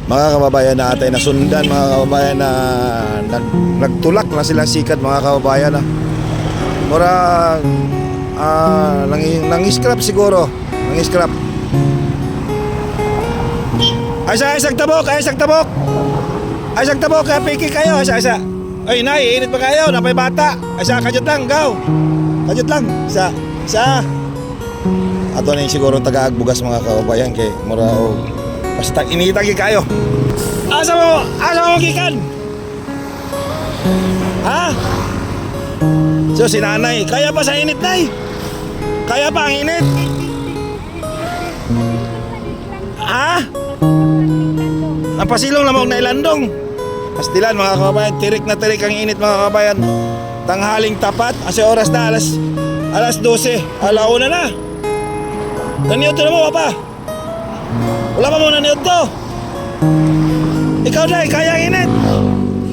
mga kababayan na atay nasundan, mga kababayan na nagtulak na silang sikat, mga kababayan na mura nang-scrap siguro, nang-scrap. Ay isang tabok, kaya piki kayo, isa. Ay nay, init pa kayo, napay bata. Isa, kajut lang, gaw. Kajut lang, isa. Ato na yung siguro taga-agbugas, mga kababayan, kay mura o basta initagi kayo. Asa mo gikan? Ha? So si nanay, kaya pa sa init, nay? Kaya pa ang init? Ha? Ang pasilong lamang na ilandong. Pastilan, mga kababayan, tirik na tirik ang init, mga kababayan. Tanghaling tapat, kasi oras na alas 12, alauna na. Naniyod to na mo, papa. Wala pa mo naniyod to. Ikaw na, kaya ang init.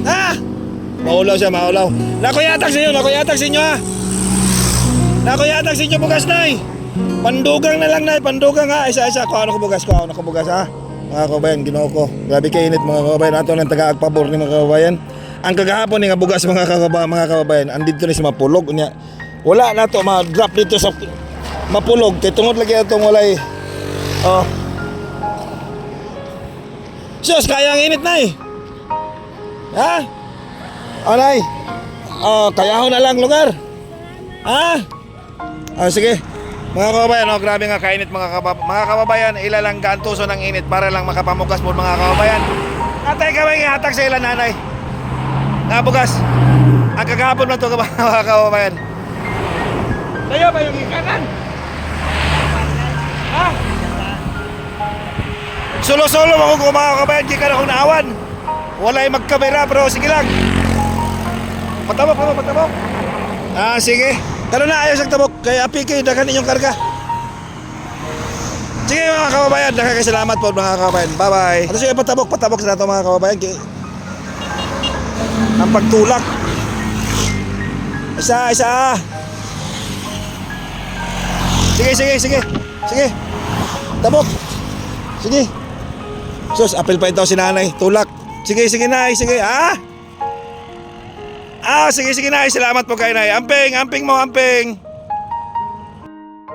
Ha? Maulaw siya, maulaw. Nakuyatag sa inyo, ha? Nakuyatag sa inyo bugas, nay. Pandugang na lang, nay, pandugang, ha? Isa, kuha na ko bugas, ha? Mga kababayan, ginoo ko. Grabe kay init, mga kababayan. Ato nang taga-agpabor ni mga kababayan. Ang kagahapon ni nga bugas, mga kababayan, andito ni sa mapulog niya. Wala na to, ma-drop dito sa mapulog. Kaya tungod lagi itong walay. Oh. Sus, kaya ang init, nay. Ha? Oh, nay. Oh, kayahon na lang lugar. Ha? Oh, sige. Mga kababayan, oh, grabe nga kainit, mga kababayan. Ilalang gantuso ng init para lang makapamugas po, mga kababayan. Atay kami nga hatag sa ilan, nanay. Nabugas. Ang kagahapon na ito, mga kababayan. Tayo ba yung ikanan? Ha? Solo-solo ako, mga kababayan. Gikan akong naawan. Wala'y magkamera, bro. Sige lang. Patabok. Ah, sige. Kano na ayos ang tabok. Kaya apiki, daghan inyong karga. Sige, mga kababayan. Salamat po, mga kababayan. Bye-bye. At sige, patabok sa nato, mga kababayan. Ang pagtulak. Isa. Sige. Tabok. Sige. Sus, apel pa ito si nanay. Tulak. Sige, nay. Sige. Sige, nay. Salamat po kayo, nay. Amping mo.